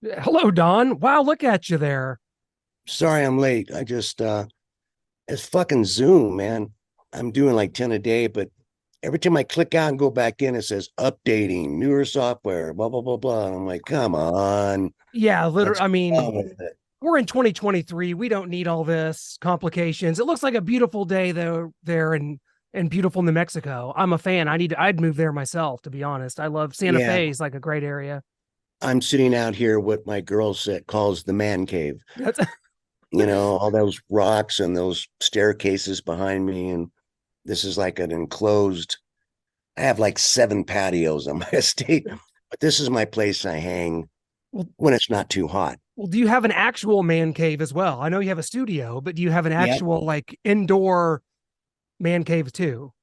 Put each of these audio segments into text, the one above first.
Hello, Don. Wow, look at you there. Sorry I'm late. It's fucking Zoom, man. I'm doing like 10 a day, but every time I click out and go back in, it says updating, newer software, blah, blah, blah, blah. And I'm like, come on, Yeah, literally. let's I go mean, on with it. we're in 2023. We don't need all this complications. It looks like a beautiful day though there in beautiful New Mexico. I'm a fan. I'd move there myself, to be honest. I love Santa Yeah, Fe. Is like a great area. I'm sitting out here, what my girl said calls the man cave. That's All those rocks and those staircases behind me. And this is like an enclosed, I have like 7 patios on my estate, but this is my place I hang well, when it's not too hot. well, do you have an actual man cave as well? I know you have a studio, but do you have an Yeah. actual like indoor man cave too?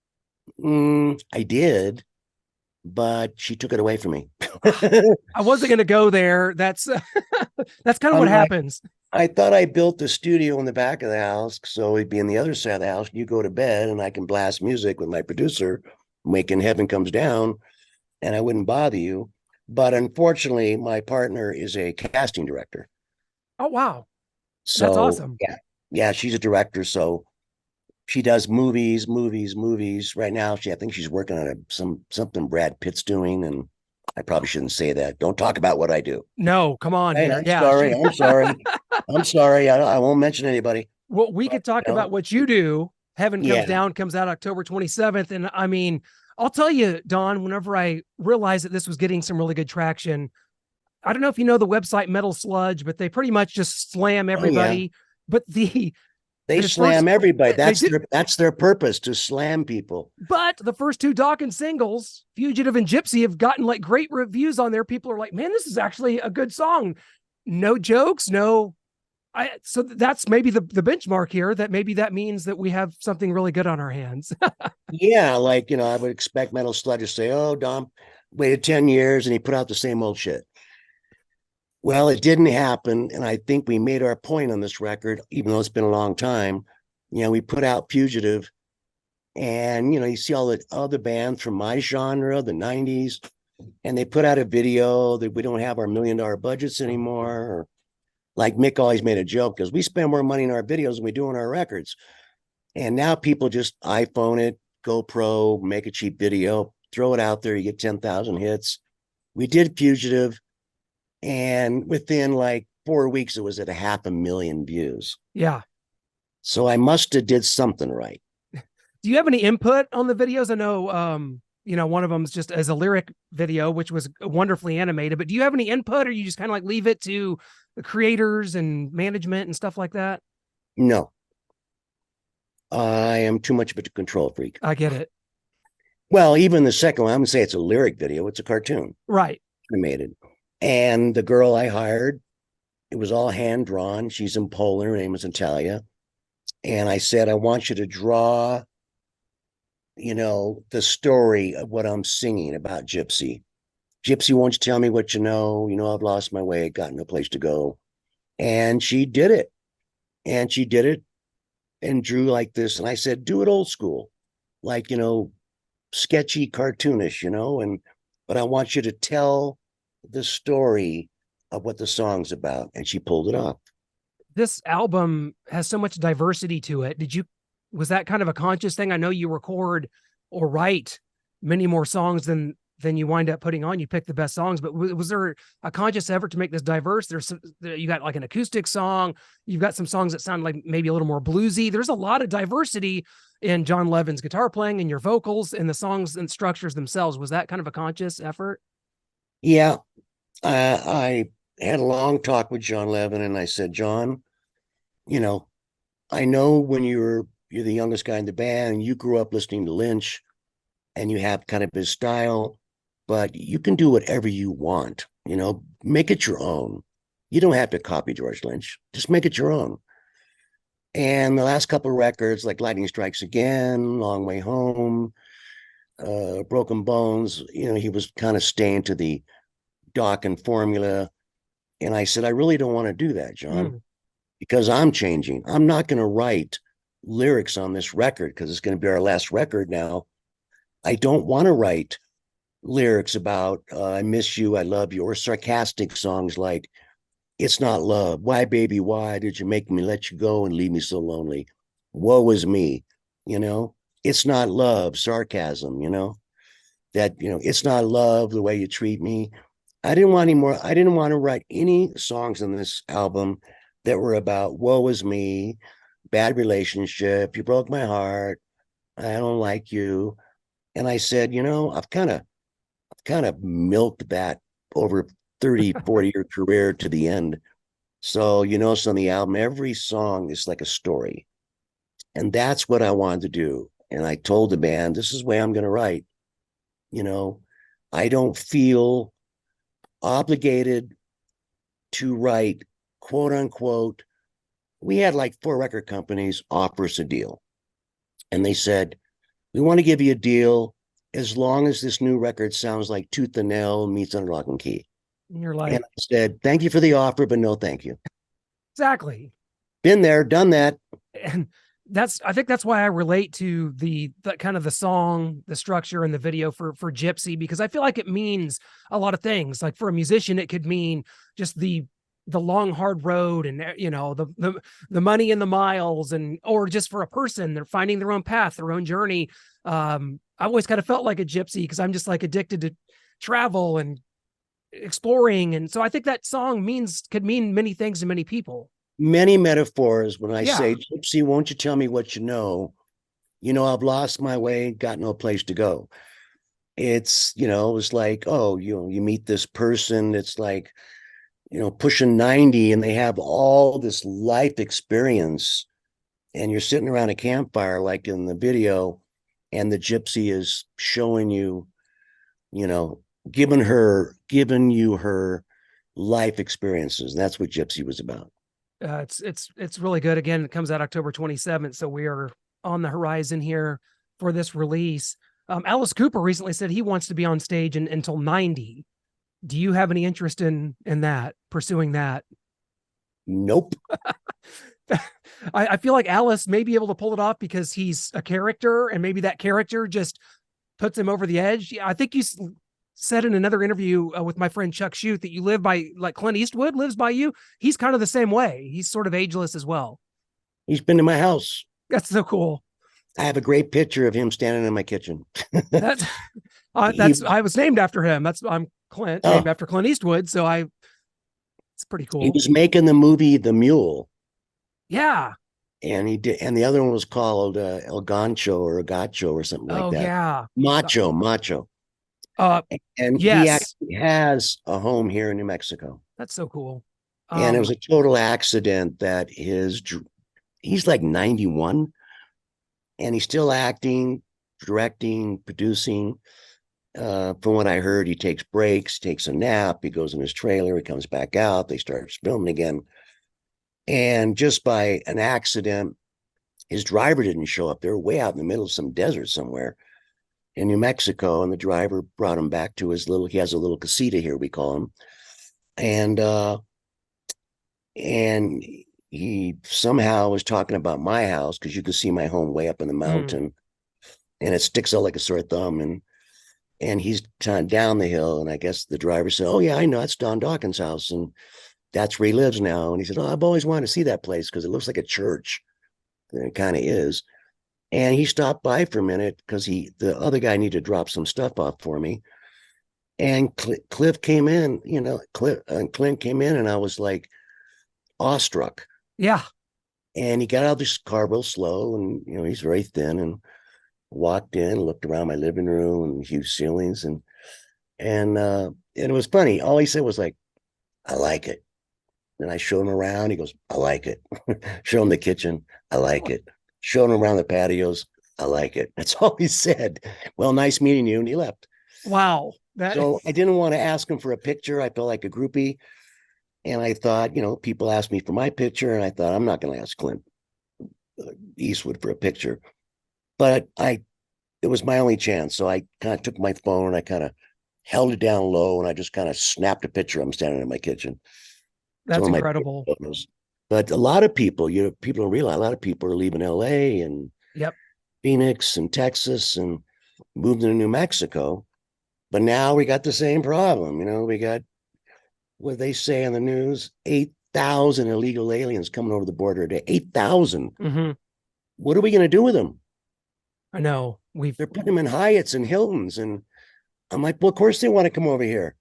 I did, but she took it away from me. I wasn't going to go there. That's that's kind of what I'm like, happens. I thought I built the studio in the back of the house, so it'd be on the other side of the house. You go to bed, and I can blast music with my producer, making Heaven Comes Down, and I wouldn't bother you. But unfortunately, my partner is a casting director. Oh wow, that's So awesome. yeah, she's a director. So she does movies, movies, movies. Right now, I think she's working on something Brad Pitt's doing, and I probably shouldn't say that. Don't talk about what I do. No, come on Right? here. I'm Yeah, sorry. I'm sorry. I'm sorry. I won't mention anybody. well, we But could talk about what you do. Heaven Comes yeah, Down comes out October 27th. And I mean, I'll tell you, Don, whenever I realized that this was getting some really good traction, I don't know if you know the website Metal Sludge, but they pretty much just slam oh yeah. everybody. But They the first slam everybody. they That's do, their purpose, to slam people. but the first two Dokken singles, Fugitive and Gypsy, have gotten like great reviews on there. People are like, man, this is actually a good song. No jokes, no. So that's maybe the benchmark here. That maybe that means that we have something really good on our hands. Yeah, like I would expect Metal Sludge to say, "Oh, Dom waited 10 years and he put out the same old shit." Well, it didn't happen, and I think we made our point on this record, even though it's been a long time. We put out Fugitive, and you see all the other bands from my genre, the '90s, and they put out a video that we don't have our $1 million budgets anymore. Or like Mick always made a joke, because we spend more money in our videos than we do on our records. And now people just iPhone it, GoPro, make a cheap video, throw it out there, you get 10,000 hits. We did Fugitive, and within like 4 weeks, it was at 500,000 views. Yeah. So I must have did something right. Do you have any input on the videos? I know, one of them's just as a lyric video, which was wonderfully animated. But do you have any input, or you just kind of like leave it to the creators and management and stuff like that? No, I am too much of a control freak. I get it. Well, even the second one, I'm gonna say it's a lyric video. It's a cartoon Right. animated. And the girl I hired, it was all hand drawn. She's in Poland. Her name is Natalia. And I said, I want you to draw, the story of what I'm singing about Gypsy. Gypsy, won't you tell me what you know? I've lost my way, got no place to go. And she did it. And she did it and drew like this. And I said, do it old school, like, sketchy, cartoonish, but I want you to tell the story of what the song's about. And she pulled it off. This album has so much diversity to it. Was that kind of a conscious thing? I know you record or write many more songs than you wind up putting on. You pick the best songs, but was there a conscious effort to make this diverse? You got like an acoustic song. You've got some songs that sound like maybe a little more bluesy. There's a lot of diversity in John Levin's guitar playing and your vocals and the songs and structures themselves. Was that kind of a conscious effort? Yeah. I had a long talk with John Levin, and I said, John, you know, I know when you're the youngest guy in the band and you grew up listening to Lynch and you have kind of his style, but you can do whatever you want, make it your own. You don't have to copy George Lynch, just make it your own. And the last couple of records, like Lightning Strikes Again, Long Way Home, Broken Bones, he was kind of staying to the Dokken formula. And I said, I really don't want to do that, John, Mm. because I'm changing. I'm not going to write lyrics on this record because it's going to be our last record now. I don't want to write lyrics about I miss you, I love you, or sarcastic songs like It's not love. Why, baby, why did you make me let you go and leave me so lonely? Woe is me, you know? It's not love, sarcasm, that, it's not love the way you treat me. I didn't want any more. I didn't want to write any songs on this album that were about woe is me, bad relationship, you broke my heart, I don't like you. And I said, I've kind of milked that over 30, 40-year career to the end. So, so on the album, every song is like a story. And that's what I wanted to do. And I told the band, this is the way I'm going to write. You know, I don't feel obligated to write, quote unquote. We had like 4 record companies offer us a deal. And they said, we want to give you a deal as long as this new record sounds like Tooth and Nail meets Under Lock and Key. And you're And like, I said, thank you for the offer, but no, thank you. exactly. Been there, done that. And I think that's why I relate to the kind of the song, the structure and the video for Gypsy, because I feel like it means a lot of things. Like for a musician, it could mean just the long hard road, and the money and the miles, and or just for a person, they're finding their own path, their own journey. I've always kind of felt like a gypsy because I'm just like addicted to travel and exploring, and so I think that song could mean many things to many people. Many metaphors when I Yeah. say, Gypsy, won't you tell me what you know? I've lost my way, got no place to go. It's like, oh, you meet this person, it's like, pushing 90 and they have all this life experience. And you're sitting around a campfire, like in the video, and the gypsy is showing you, you know, giving you her life experiences. And that's what Gypsy was about. It's really good. Again, it comes out October 27th, so we are on the horizon here for this release. Alice Cooper recently said he wants to be on stage until 90. Do you have any interest in that, pursuing that? Nope. I feel like Alice may be able to pull it off because he's a character, and maybe that character just puts him over the edge. Yeah, I think you said in another interview with my friend Chuck Shute that you live by, like Clint Eastwood lives by you. He's kind of the same way. He's sort of ageless as well. He's been to my house. That's so cool. I have a great picture of him standing in my kitchen. That's he, I was named after him. I'm Clint, named oh, after Clint Eastwood. So it's pretty he cool. was making the movie The Mule. Yeah. And he did, and the other one was called El Gancho or Gacho or something like Oh that. yeah. Macho. Uh, And he yes. actually has a home here in New Mexico. That's so cool. And it was a total accident that he's like 91 and he's still acting, directing, producing. From what I heard, he takes breaks, takes a nap, he goes in his trailer, he comes back out, they start filming again. And just by an accident, his driver didn't show up. They were way out in the middle of some desert somewhere in New Mexico, and the driver brought him back to he has a little casita here, we call him. And he somehow was talking about my house because you could see my home way up in the mountain, and it sticks out like a sore thumb. And he's down the hill, and I guess the driver said, "Oh yeah, I know, that's Don Dokken's house, and that's where he lives now." And he said, "Oh, I've always wanted to see that place because it looks like a church." And it kind of is. And he stopped by for a minute because the other guy needed to drop some stuff off for me. And Cliff came in, Clint came in, and I was like awestruck. Yeah. And he got out of this car real slow, and he's very thin, and walked in, looked around my living room and huge ceilings, and it was funny. All he said was like, "I like it." And I showed him around. He goes, "I like it." Show him the kitchen. "I like it." Showed him around the patios. "I like it." That's all he said. "Well, nice meeting you." And he left. Wow. That So I didn't want to ask him for a picture. I felt like a groupie. And I thought, people asked me for my picture. And I thought, I'm not going to ask Clint Eastwood for a picture. But it was my only chance. So I kind of took my phone. I kind of held it down low. And I just kind of snapped a picture of him standing in my kitchen. It's that's one of my incredible. photos. But a lot of people, people don't realize, a lot of people are leaving LA and Yep. Phoenix and Texas and moved into New Mexico. But now we got the same problem. We got what they say on the news, 8,000 illegal aliens coming over the border a day. 8,000. Hmm. What are we going to do with them? I know. We've They're putting them in Hyatts and Hiltons. And I'm like, well, of course they want to come over here.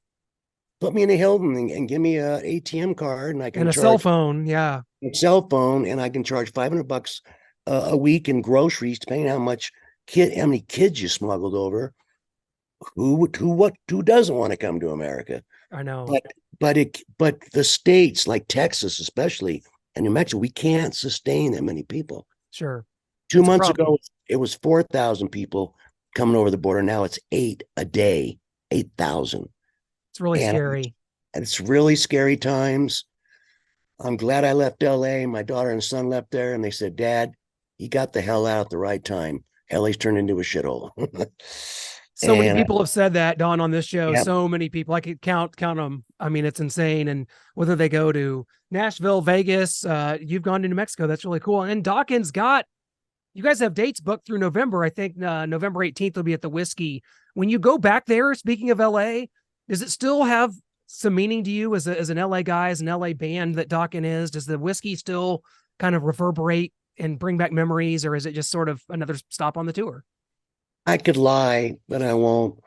Put me in a Hilton and give me a ATM card and I and can a cell charge phone. Yeah. a cell phone and I can charge $500 a week in groceries, depending on how many kids you smuggled over. Who doesn't want to come to America? I know. But but the states like Texas, especially, and New Mexico, we can't sustain that many people. Sure. Two That's a months problem. ago, it was 4,000 people coming over the border. Now it's eight a day, 8,000, It's really and scary. it's really scary times. I'm glad I left LA. My daughter and son left there, and they said, "Dad, you got the hell out at the right time. LA's turned into a shithole." So many and people have said that, Don, on this show. yeah, So many people. I could count them. I mean, it's insane. And whether they go to Nashville, Vegas, you've gone to New Mexico. That's really cool. And Dokken's got, you guys have dates booked through November. I think November 18th will be at the Whiskey. When you go back there, speaking of LA, does it still have some meaning to you as an LA guy, as an LA band that Dokken is? Does the Whiskey still kind of reverberate and bring back memories, or is it just sort of another stop on the tour? I could lie, but I won't.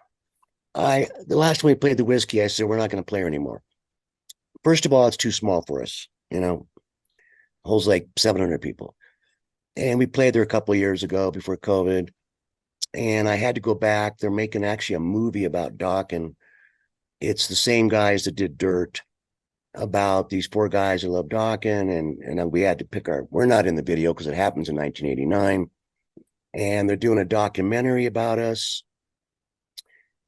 The last time we played the Whiskey, I said we're not going to play her anymore. First of all, it's too small for us. Holds like 700 people, and we played there a couple of years ago before COVID. And I had to go back. They're making actually a movie about Doc, and it's the same guys that did Dirt, about these four guys who love Dokken, and we had to pick our. We're not in the video because it happens in 1989, and they're doing a documentary about us.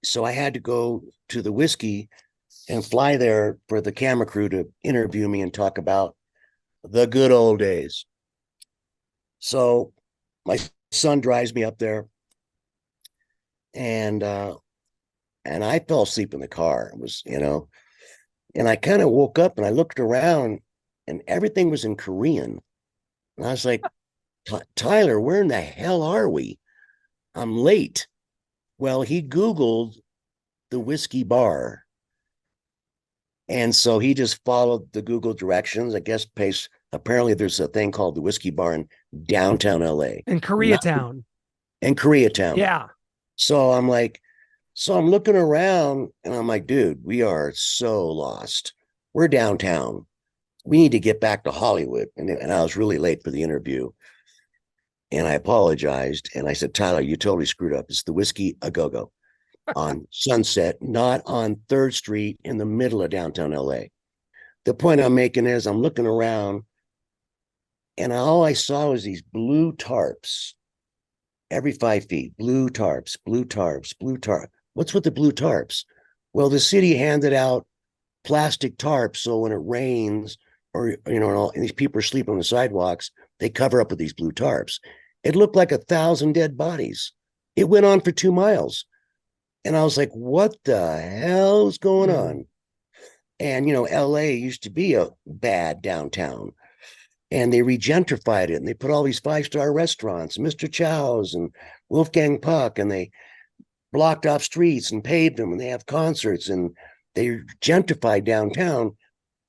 So I had to go to the Whiskey and fly there for the camera crew to interview me and talk about the good old days. So my son drives me up there, and I fell asleep in the car. It was, and I kind of woke up and I looked around and everything was in Korean. And I was like, Tyler, where in the hell are we? I'm late. Well, he Googled the Whiskey Bar. And so he just followed the Google directions. I guess apparently there's a thing called the Whiskey Bar in downtown LA, In not Koreatown. in Koreatown. Yeah. So I'm looking around and I'm like, dude, we are so lost. We're downtown. We need to get back to Hollywood. And I was really late for the interview. And I apologized. And I said, Tyler, you totally screwed up. It's the Whiskey A Go Go on Sunset, not on 3rd Street in the middle of downtown LA. The point I'm making is I'm looking around and all I saw was these blue tarps every 5 feet, blue tarps, blue tarps, blue tarps. What's with the blue tarps? Well, the city handed out plastic tarps so when it rains or and these people are sleeping on the sidewalks, they cover up with these blue tarps. It looked like 1,000 dead bodies. It went on for 2 miles. And I was like, what the hell is going on? And LA used to be a bad downtown. And they regentrified it and they put all these 5-star restaurants, Mr. Chow's and Wolfgang Puck, and they blocked off streets and paved them, and they have concerts and they gentrified downtown.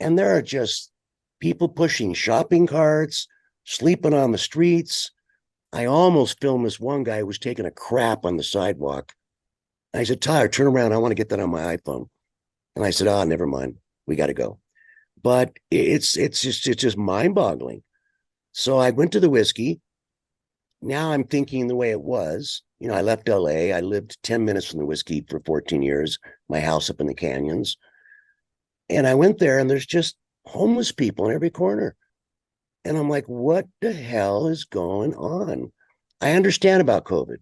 And there are just people pushing shopping carts, sleeping on the streets. I almost filmed this one guy who was taking a crap on the sidewalk. I said, Tyler, turn around. I want to get that on my iPhone. And I said, oh, never mind. We got to go. But it's just mind boggling. So I went to the Whiskey. Now I'm thinking the way it was. I left LA. I lived 10 minutes from the Whiskey for 14 years, my house up in the canyons. And I went there and there's just homeless people in every corner. And I'm like, what the hell is going on? I understand about COVID,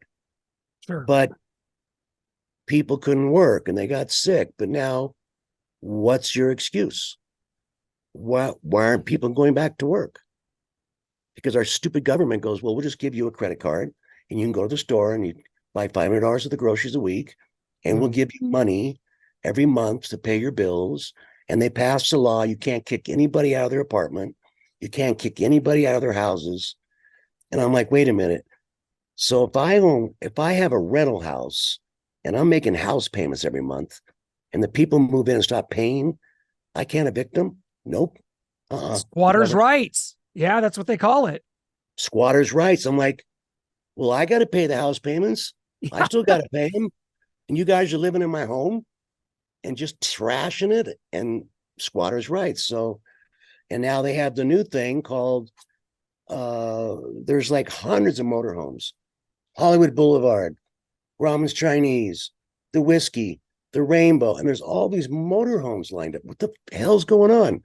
Sure. but people couldn't work and they got sick. But now, what's your excuse? Why aren't people going back to work? Because our stupid government goes, well, we'll just give you a credit card and you can go to the store and you buy $500 of the groceries a week and we'll give you money every month to pay your bills. And they passed a law. You can't kick anybody out of their apartment. You can't kick anybody out of their houses. And I'm like, wait a minute. So if I have a rental house and I'm making house payments every month and the people move in and stop paying, I can't evict them. Nope. The Squatters' government, rights. Yeah, that's what they call it. squatters' rights. I'm like, well, I got to pay the house payments. I still got to pay them. And you guys are living in my home and just trashing it and squatters' rights. So, and now they have the new thing called, there's like hundreds of motorhomes, Hollywood Boulevard, Grauman's Chinese, the Whiskey, the Rainbow, and there's all these motorhomes lined up. What the hell's going on?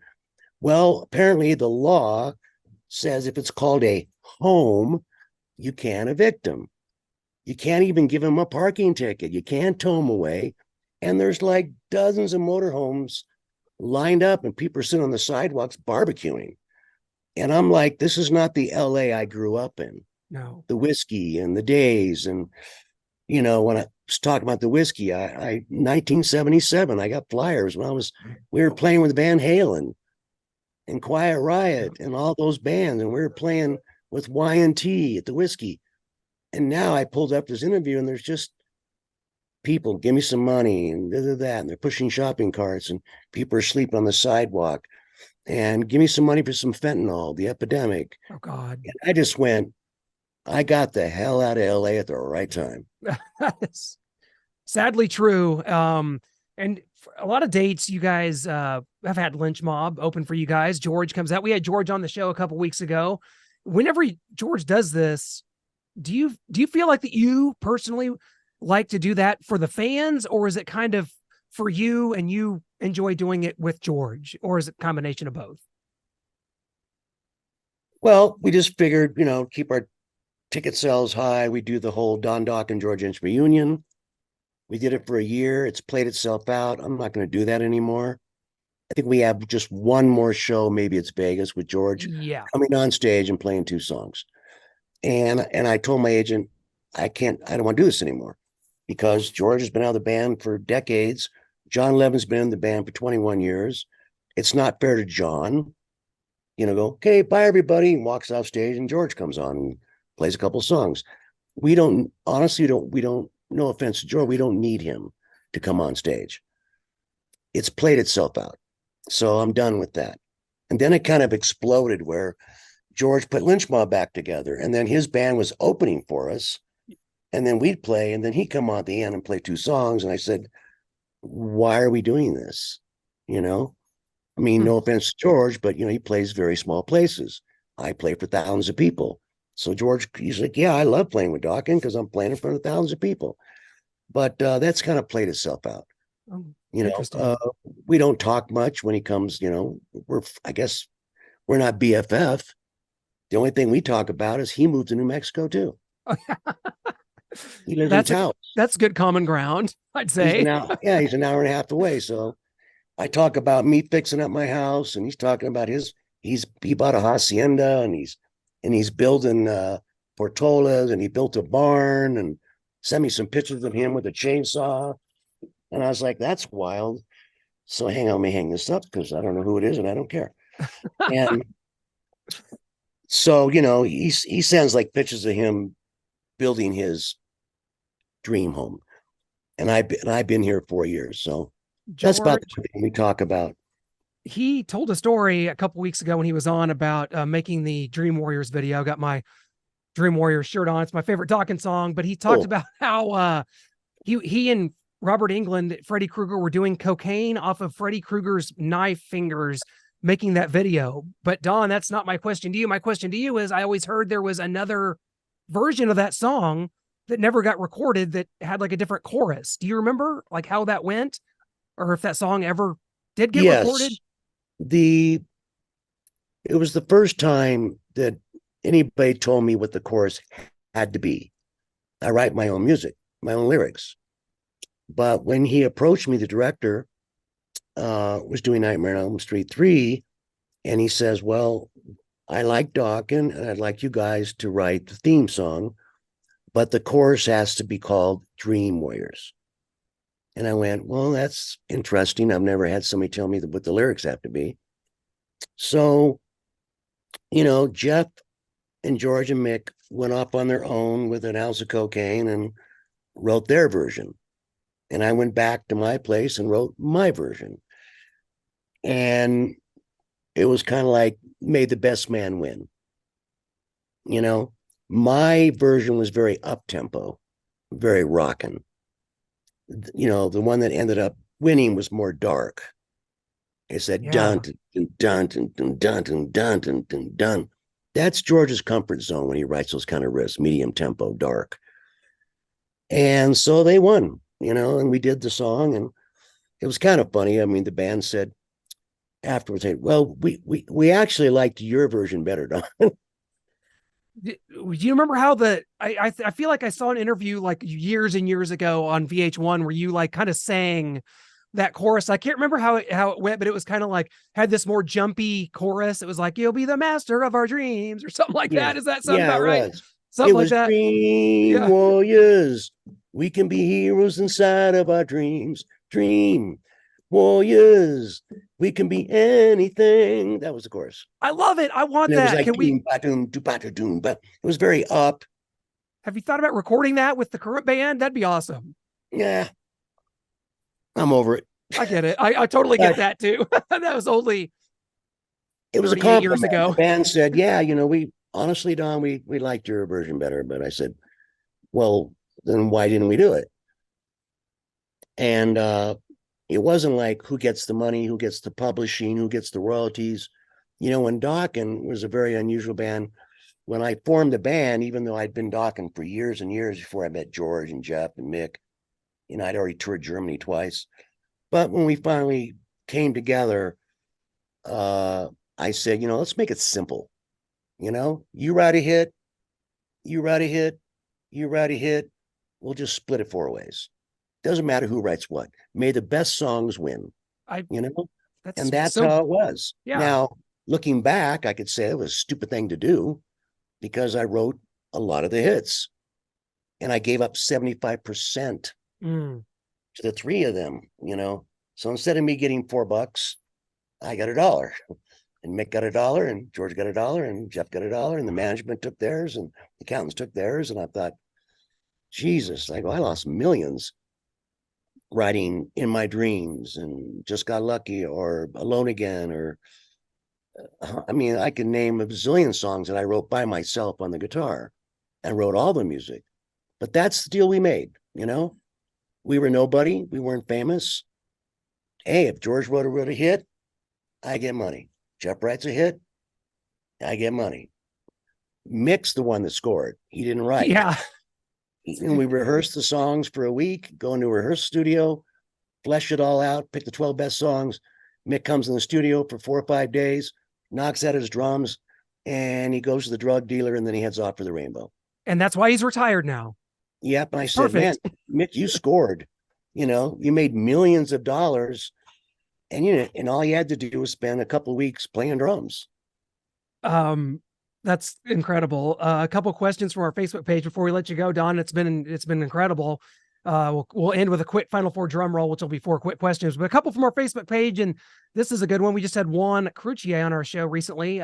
Well, apparently the law says if it's called a home, you can't evict them. You can't even give them a parking ticket. You can't tow them away. And there's like dozens of motorhomes lined up, and people are sitting on the sidewalks barbecuing. And I'm like, this is not the LA I grew up in. No. The whiskey and the days. And, when I was talking about the whiskey, I 1977, I got flyers when we were playing with Van Halen and Quiet Riot and all those bands. And we were playing with Y&T at the whiskey. And now I pulled up this interview and there's just people, give me some money and that. And they're pushing shopping carts and people are sleeping on the sidewalk and give me some money for some fentanyl, the epidemic. Oh God. And I just went, I got the hell out of LA at the right time. That's sadly true. And a lot of dates you guys have had Lynch Mob open for you guys. George comes out. We had George on the show a couple weeks ago. Whenever George does this, do you feel like that you personally like to do that for the fans, or is it kind of for you and you enjoy doing it with George, or is it a combination of both? Well, we just figured, keep our ticket sales high. We do the whole Dokken and George Lynch reunion. We did it for a year. It's played itself out. I'm not going to do that anymore. I think we have just one more show. Maybe it's Vegas with George Yeah. coming on stage and playing 2 songs. And I told my agent, I don't want to do this anymore because George has been out of the band for decades. John Levin's been in the band for 21 years. It's not fair to John, go, okay, bye everybody, and walks off stage and George comes on and plays a couple of songs. We don't, no offense to George, we don't need him to come on stage. It's played itself out. So I'm done with that. And then it kind of exploded where George put Lynch Mob back together, and then his band was opening for us, and then we'd play, and then he'd come on at the end and play 2 songs. And I said, why are we doing this? I mean, no offense to George, but he plays very small places. I play for thousands of people. So George, he's like, yeah, I love playing with Dokken because I'm playing in front of thousands of people. But that's kind of played itself out. Oh, interesting. We don't talk much when he comes. I guess we're not BFF. The only thing we talk about is he moved to New Mexico too. He lives in Taos. That's good common ground, I'd say. He's an hour and a half away. So I talk about me fixing up my house, and he's talking about he bought a hacienda, and he's building portolas, and he built a barn, and sent me some pictures of him with a chainsaw. And I was like, that's wild. So hang on, let me hang this up because I don't know who it is and I don't care. And so, he sends like pictures of him building his dream home. And I've been here 4 years. So that's about the thing we talk about. He told a story a couple weeks ago when he was on about making the Dream Warriors video. I got my Dream Warriors shirt on. It's my favorite Dokken song, but he talked about how he and Robert Englund, Freddy Krueger, were doing cocaine off of Freddy Krueger's knife fingers making that video. But Don, that's not my question to you. My question to you is, I always heard there was another version of that song that never got recorded that had like a different chorus. Do you remember like how that went, or if that song ever did get recorded? It was the first time that anybody told me what the chorus had to be. I write my own music, my own lyrics. But when he approached me, the director was doing Nightmare on Elm Street 3, and he says, well, I like Dokken, and I'd like you guys to write the theme song, but the chorus has to be called Dream Warriors. And I went, well, that's interesting. I've never had somebody tell me what the lyrics have to be. So, Jeff and George and Mick went off on their own with an ounce of cocaine and wrote their version. And I went back to my place and wrote my version. And it was kind of like made the best man win. You know, my version was very up tempo, very rocking. You know, the one that ended up winning was more dark. It's that dun Yeah. dun dun dun dun dun dun dun dun dun dun. That's George's comfort zone when he writes those kind of riffs, medium tempo, dark. And so they won, you know, and we did the song, and it was kind of funny. I mean, the band said afterwards, "Hey, well, we actually liked your version better, Don." Do you remember how I feel like I saw an interview like years and years ago on VH1 where you like kind of sang that chorus. I can't remember how it went, but it was kind of like had this more jumpy chorus. It was like you'll be the master of our dreams or something like Yeah, that. Does that sound yeah, about it right? was. It Something like was that. dream Yeah. warriors. We can be heroes inside of our dreams. Dream warriors. We can be anything. That was the chorus. I love it. I want And it was that. like Can we doom ba doom do ba doom, but it was very up. have you thought about recording that with the current band? That'd be awesome. Yeah, I'm over it. I get it. I totally get But that too. That was only it was a 38 years compliment. The ago. band said, "Yeah, you know, we honestly, Don, we liked your version better." But I said, "Well, then why didn't we do it?" And it wasn't like who gets the money, who gets the publishing, who gets the royalties. You know, when Dokken was a very unusual band, when I formed the band, even though I'd been Dokken for years and years before I met George and Jeff and Mick, you know, I'd already toured Germany twice. But when we finally came together, uh, I said, you know, let's make it simple. You know, you write a hit, you write a hit, you write a hit. We'll just split it four ways. Doesn't matter who writes what. May the best songs win, I you know? that's And that's so how it was. yeah. Now, looking back, I could say it was a stupid thing to do because I wrote a lot of the hits and I gave up 75% Mm. to the three of them, you know? So instead of me getting $4, I got $1. And Mick got $1, and George got $1, and Jeff got $1, and the management took theirs, and the accountants took theirs. And I thought, Jesus, I go, I lost millions writing In My Dreams and Just Got Lucky or Alone Again. Or, I mean, I can name a bazillion songs that I wrote by myself on the guitar and wrote all the music. But that's the deal we made, you know? We were nobody, we weren't famous. Hey, if George wrote a hit, I get money. Jeff writes a hit, I get money. Mick's the one that scored. He didn't write. Yeah. And we rehearsed the songs for a week, go into a rehearsal studio, flesh it all out, pick the 12 best songs. Mick comes in the studio for 4 or 5 days, knocks out his drums, and he goes to the drug dealer, and then he heads off for the rainbow. And that's why he's retired now. Yep. And I said, man, Perfect. Mick, you scored. You know, you made millions of dollars, and you know, and all you had to do was spend a couple of weeks playing drums. Um, that's incredible. A couple questions from our Facebook page before we let you go, Don. It's been incredible. We'll end with a quick final four drum roll, which will be four quick questions, but a couple from our Facebook page. And this is a good one. We just had Juan Crucier on our show recently.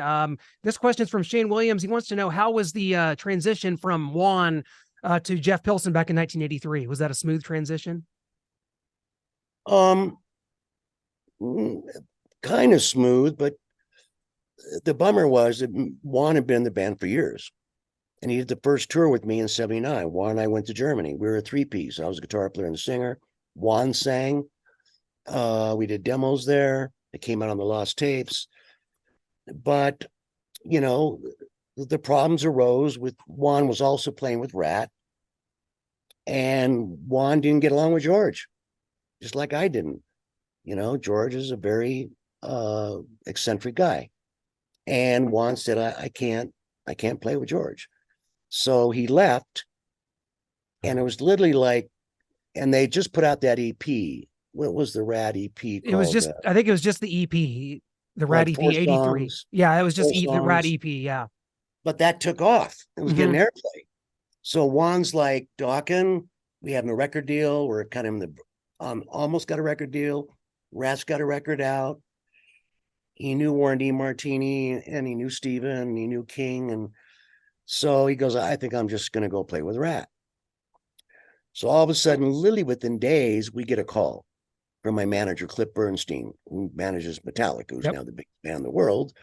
This question is from Shane Williams. He wants to know, how was the transition from Juan to Jeff Pilson back in 1983? Was that a smooth transition? Um, kind of smooth, but the bummer was that Juan had been in the band for years. And he did the first tour with me in '79. Juan and I went to Germany. We were a three-piece. I was a guitar player and a singer. Juan sang. We did demos there. It came out on the Lost Tapes. But, you know, the problems arose with Juan was also playing with Rat. And Juan didn't get along with George, just like I didn't. You know, George is a very eccentric guy. And Juan said, I can't play with George. So he left, and it was literally like, and they just put out that EP. What was the Rat EP It was called? just, I think it was just the EP, the Rat Like four EP 83. songs, Yeah, it was just four the Rat songs, EP. Yeah. but that took off. It was getting Mhm. airplay. So Juan's like, Dokken, we have a record deal. We're kind of in the almost got a record deal. Rat's got a record out. He knew Warren D. Martini, and he knew Steven, and he knew King. And so he goes, I think I'm just going to go play with Rat. So all of a sudden, literally within days, we get a call. from my manager, Cliff Bernstein, who manages Metallica, who's Yep. now the biggest band in the world.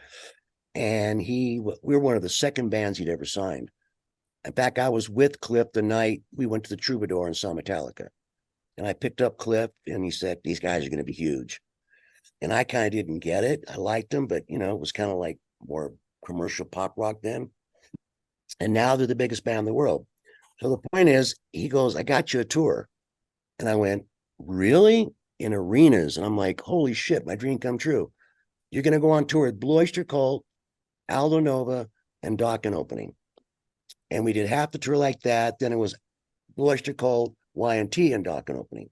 And we were one of the second bands he'd ever signed. In fact, I was with Cliff the night we went to the Troubadour and saw Metallica. And I picked up Cliff and he said, these guys are going to be huge. And I kind of didn't get it. I liked them, but it was kind of like more commercial pop rock then. And now they're the biggest band in the world. So the point is, he goes, I got you a tour. And I went, really? In arenas? And I'm like, holy shit, my dream come true. You're going to go on tour with Blue Oyster Cult, Aldo Nova, and Dokken opening. And we did half the tour like that. Then it was Blue Oyster Cult, Y&T, and Dokken opening.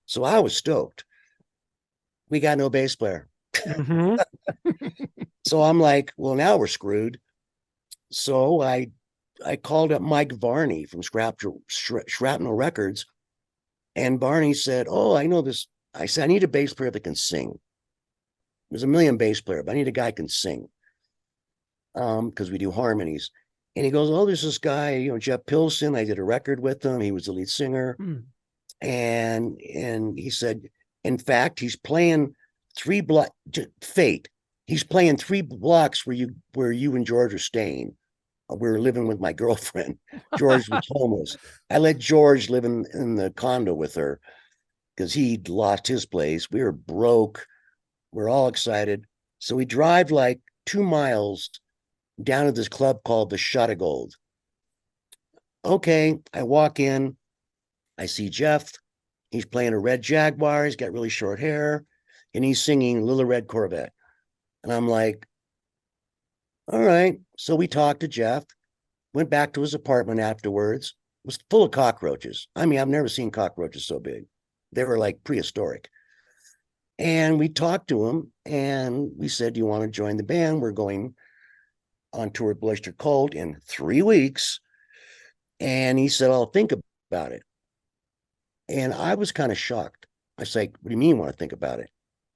So I was stoked. We got no bass player. Mm-hmm. So I'm like, well, now we're screwed. So I called up Mike Varney from Shrapnel Records. And Barney said, oh, I know this. I said, I need a bass player that can sing. There's a million bass players, but I need a guy who can sing. Because we do harmonies. And he goes, oh, there's this guy, Jeff Pilson. I did a record with him. He was the lead singer. And he said, in fact, he's playing fate. He's playing 3 blocks where you and George are staying. We were living with my girlfriend. George was homeless. I let George live in the condo with her because he'd lost his place. We were broke. We're all excited. So we drive like 2 miles down to this club called the Shot of Gold. Okay, I walk in. I see Jeff. He's playing a red Jaguar. He's got really short hair. And he's singing Little Red Corvette. And I'm like, all right. So we talked to Jeff, went back to his apartment afterwards. It was full of cockroaches. I mean, I've never seen cockroaches so big. They were like prehistoric. And we talked to him and we said, do you want to join the band? We're going on tour with Blue Oyster Cult in 3 weeks. And he said, I'll think about it. And I was kind of shocked. I was like, what do you mean you want to think about it?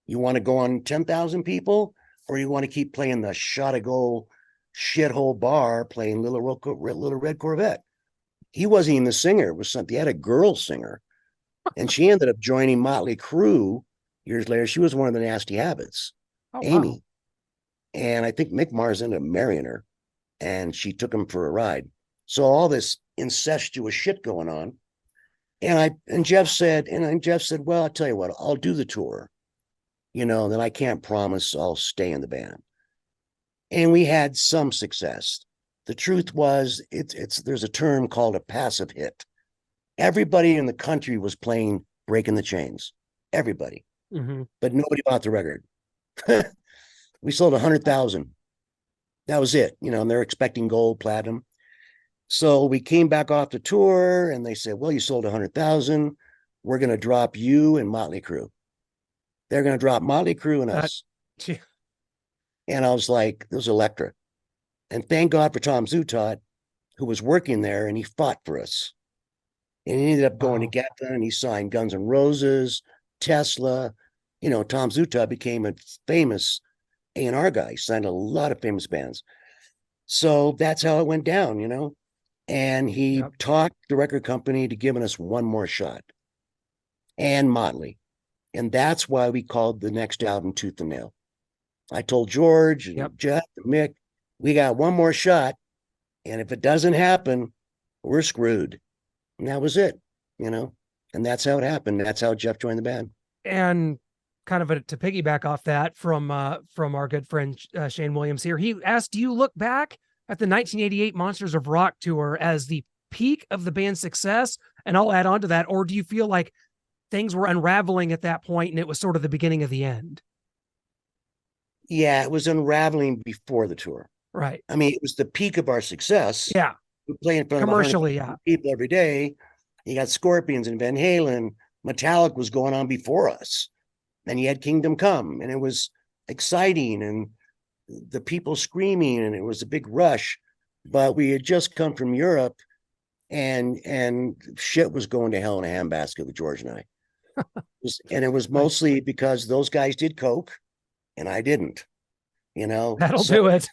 You want to go on 10,000 people? Or you want to keep playing the Shot of Gold shithole bar playing Little Red Corvette? He wasn't even the singer. It was something. He had a girl singer. And she ended up joining Motley Crue years later. She was one of the Nasty Habits, Amy. Wow. And I think Mick Mars ended up marrying her. And she took him for a ride. So all this incestuous shit going on. And Jeff said, well, I'll tell you what, I'll do the tour. Then I can't promise I'll stay in the band. And we had some success. The truth was, there's a term called a passive hit. Everybody in the country was playing Breaking the Chains. Everybody. Mm-hmm. But nobody bought the record. We sold 100,000. That was it. And they're expecting gold, platinum. So we came back off the tour and they said, well, you sold 100,000. We're going to drop you and Motley Crue. They're going to drop Motley Crue and us. And I was like, it was electric. And thank God for Tom Zutaut, who was working there, and he fought for us. And he ended up going to Geffen, and he signed Guns N' Roses, Tesla. Tom Zutaut became a famous A&R guy. He signed a lot of famous bands. So that's how it went down, And he talked the record company to giving us one more shot. And Motley. And that's why we called the next album Tooth and Nail. I told George and Jeff and Mick, we got one more shot. And if it doesn't happen, we're screwed. And that was it, And that's how it happened. That's how Jeff joined the band. And kind of to piggyback off that from our good friend Shane Williams here, he asked, do you look back at the 1988 Monsters of Rock tour as the peak of the band's success? And I'll add on to that. Or do you feel like things were unraveling at that point and it was sort of the beginning of the end? Yeah, it was unraveling before the tour. Right. I mean, it was the peak of our success. Yeah. We play in front commercially, of people every day. You got Scorpions and Van Halen. Metallica was going on before us. Then you had Kingdom Come, and it was exciting, and the people screaming, and it was a big rush. But we had just come from Europe, and shit was going to hell in a handbasket with George and I. And it was mostly because those guys did coke and I didn't, That'll do it.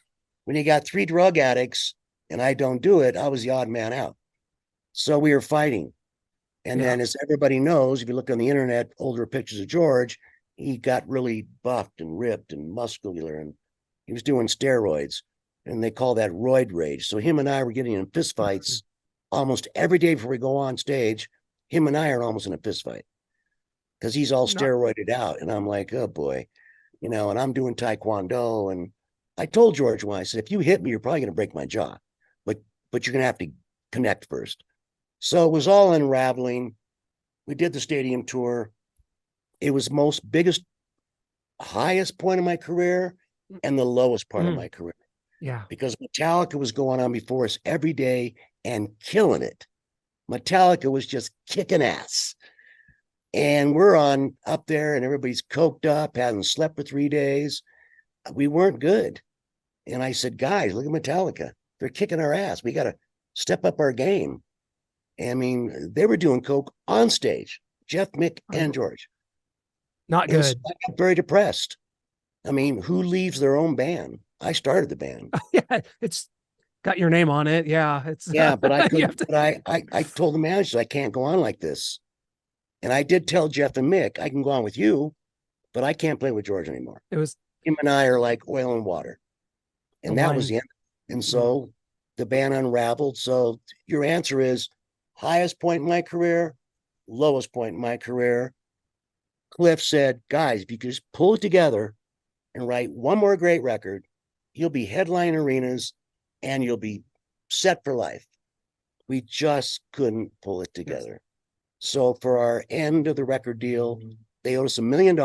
When you got 3 drug addicts and I don't do it, I was the odd man out. So we were fighting. And Yeah. then, as everybody knows, if you look on the internet, older pictures of George, he got really buffed and ripped and muscular, and he was doing steroids. And they call that roid rage. So him and I were getting in fistfights almost every day before we go on stage. Him and I are almost in a fistfight because he's all Not steroided out. And I'm like, oh boy, and I'm doing Taekwondo. And I told George when I said, if you hit me, you're probably going to break my jaw, but you're going to have to connect first. So it was all unraveling. We did the stadium tour. It was most biggest, highest point of my career and the lowest part of my career yeah. because Metallica was going on before us every day and killing it. Metallica was just kicking ass. And we're on up there and everybody's coked up, hasn't slept for 3 days. We weren't good. And I said, guys, look at Metallica. They're kicking our ass. We got to step up our game. I mean, they were doing coke on stage, Jeff, Mick, and George. Not And so good. I got very depressed. I mean, who leaves their own band? I started the band. Yeah. It's got your name on it. Yeah. It's, Yeah, but I you have couldn't, to, but I told the manager I can't go on like this. And I did tell Jeff and Mick, I can go on with you, but I can't play with George anymore. it was Him and I are like oil and water. the And that was line. the end. And so the band unraveled. So your answer is highest point in my career, lowest point in my career. Cliff said, guys, if you could just pull it together and write one more great record, you'll be headline arenas and you'll be set for life. We just couldn't pull it together. So for our end of the record deal, they owed us $1 million.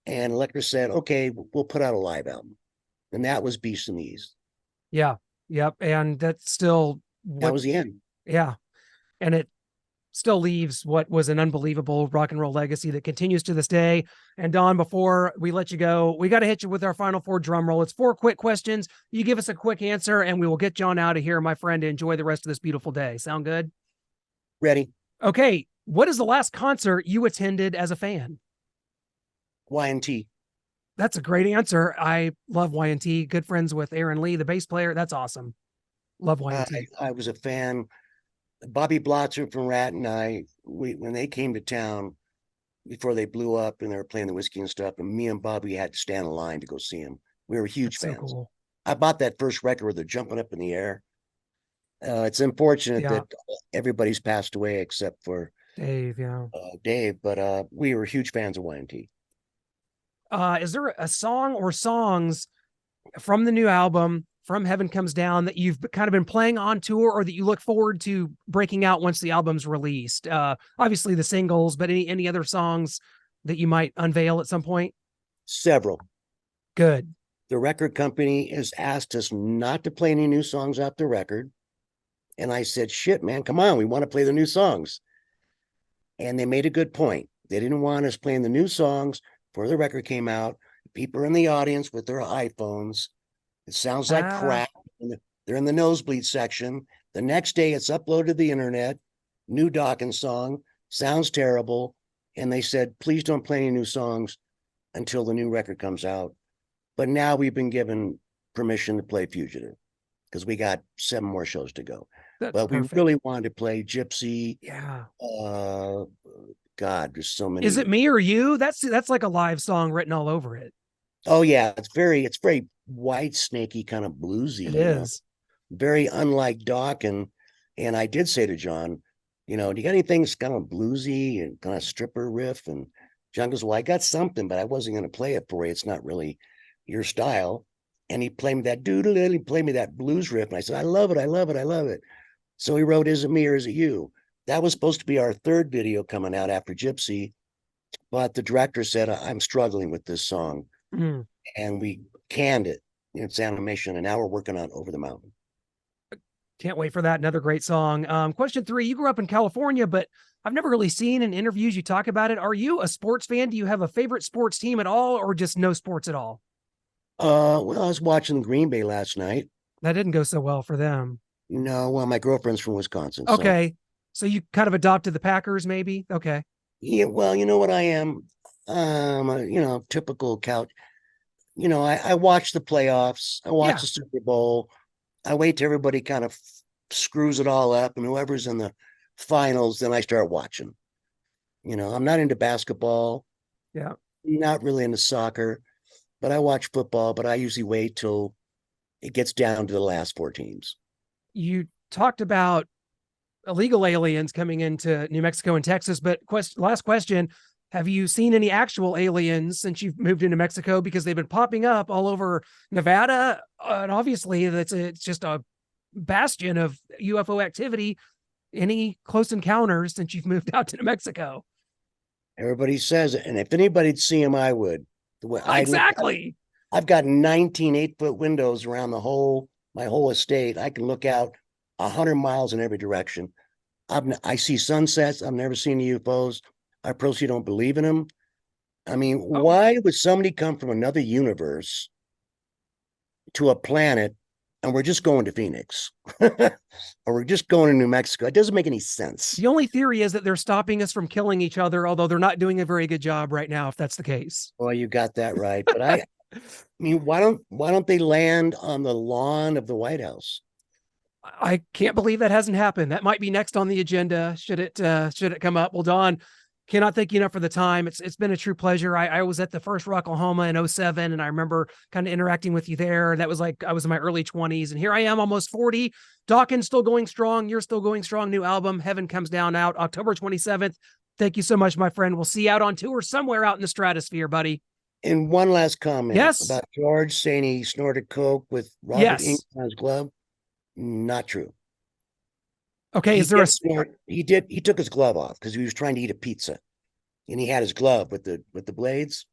And Elektra said, okay, we'll put out a live album. And that was Beast in the East. Yeah. Yep. And that's still That what, was the end. yeah. And it still leaves what was an unbelievable rock and roll legacy that continues to this day. And Don, before we let you go, we got to hit you with our final four drum roll. It's 4 quick questions. You give us a quick answer and we will get John out of here, my friend, to enjoy the rest of this beautiful day. Sound good? Ready? Okay. What is the last concert you attended as a fan? Y&T. That's a great answer. I love Y&T. Good friends with Aaron Lee, the bass player. That's awesome. Love Y&T. I was a fan. Bobby Blotzer from Rat and when they came to town before they blew up and they were playing the Whiskey and stuff, and me and Bobby had to stand in line to go see him. We were huge That's fans. so cool. I bought that first record where they're jumping up in the air. It's unfortunate that everybody's passed away except for Dave, Dave, but we were huge fans of Y&T. Is there a song or songs from the new album, From Heaven Comes Down, that you've kind of been playing on tour or that you look forward to breaking out once the album's released? Obviously the singles, but any other songs that you might unveil at some point? Several. Good. The record company has asked us not to play any new songs off the record. And I said, shit, man, come on. We want to play the new songs. And they made a good point. They didn't want us playing the new songs before the record came out. People are in the audience with their iPhones. It sounds like crap. They're in the nosebleed section. The next day it's uploaded to the internet. New Dokken song. Sounds terrible. And they said, please don't play any new songs until the new record comes out. But now we've been given permission to play Fugitive because we got 7 more shows to go. But perfect. We really wanted to play Gypsy. Yeah. God, there's so many. Is it Me or You? That's like a live song written all over it. Oh yeah, it's very white snaky kind of bluesy. It is very unlike Dokken. And I did say to John, do you got anything that's kind of bluesy and kind of stripper riff? And John goes, well, I got something, but I wasn't going to play it for you. It's not really your style. And he played me that doodle, he played me that blues riff. And I said, I love it, I love it, I love it. So he wrote, Is It Me or Is It You? That was supposed to be our 3rd video coming out after Gypsy. But the director said, I'm struggling with this song. And we canned it in its animation. And now we're working on Over the Mountain. Can't wait for that. Another great song. Question 3, you grew up in California, but I've never really seen in interviews you talk about it. Are you a sports fan? Do you have a favorite sports team at all or just no sports at all? Well, I was watching Green Bay last night. That didn't go so well for them. No, well, my girlfriend's from Wisconsin. Okay. So you kind of adopted the Packers, maybe? Okay. Yeah, well, you know what I am? Typical couch. I watch the playoffs. I watch the Super Bowl. I wait till everybody kind of screws it all up, and whoever's in the finals, then I start watching. I'm not into basketball, Yeah. not really into soccer, but I watch football, but I usually wait till it gets down to the last four teams. You talked about illegal aliens coming into New Mexico and Texas, but last question. Have you seen any actual aliens since you've moved into Mexico? Because they've been popping up all over Nevada. And obviously, it's just a bastion of UFO activity. Any close encounters since you've moved out to New Mexico? Everybody says it. And if anybody'd see them, I would. The way I look, Exactly. I've got 19 8-foot windows around my whole estate. I can look out 100 miles in every direction. I see sunsets. I've never seen UFOs. I personally don't believe in them. I mean, Oh, why would somebody come from another universe to a planet and we're just going to Phoenix or we're just going to New Mexico? It doesn't make any sense. the only theory is that they're stopping us from killing each other, although they're not doing a very good job right now, if that's the case. Well, you got that right. But I mean, why don't they land on the lawn of the White House? I can't believe that hasn't happened. That might be next on the agenda. Should it come up? Well, Don, cannot thank you enough for the time. It's been a true pleasure. I was at the first Rocklahoma in '07, and I remember kind of interacting with you there. That was like I was in my early 20s, and here I am almost 40. Dokken still going strong. You're still going strong. New album, Heaven Comes Down, out October 27th. Thank you so much, my friend. We'll see you out on tour somewhere out in the stratosphere, buddy. And one last comment Yes. about George saying he snorted coke with Robert ink Yes. on his glove. Not true. Okay. He Is there a did snort. He took his glove off because he was trying to eat a pizza, and he had his glove with the blades.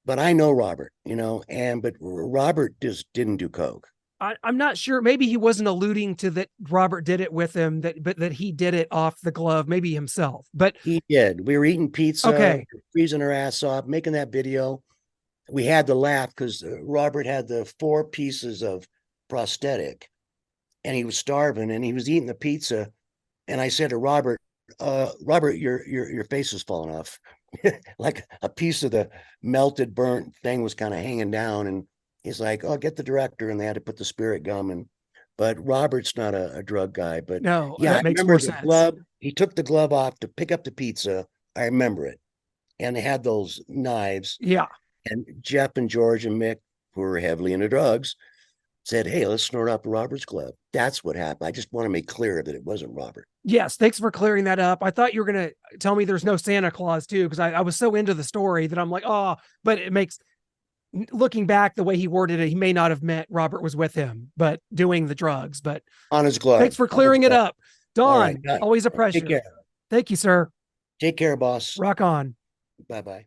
But I know Robert, but Robert just didn't do coke. I'm not sure. Maybe he wasn't alluding to that Robert did it with him, but that he did it off the glove, maybe himself. But He did. We were eating pizza, okay. freezing our ass off, making that video. We had to laugh because Robert had the four pieces of prosthetic, and he was starving, and he was eating the pizza. And I said to Robert, Robert, your face is falling off. Like a piece of the melted, burnt thing was kind of hanging down. And he's like, oh, get the director. And they had to put the spirit gum in. But Robert's not a drug guy. But No, yeah, I that makes remember more the sense. glove. He took the glove off to pick up the pizza. I remember it. And they had those knives. Yeah. And Jeff and George and Mick, who were heavily into drugs, said, hey, let's snort up Robert's glove. That's what happened. I just want to make clear that it wasn't Robert. Yes. Thanks for clearing that up. I thought you were going to tell me there's no Santa Claus too, because I was so into the story that I'm like, oh, but it makes looking back the way he worded it, he may not have meant Robert was with him, but doing the drugs. But On his glove. thanks for On his clearing it glove. up. All right. Don, always a Take pleasure. care. Thank you, sir. Take care, boss. Rock on. Bye bye.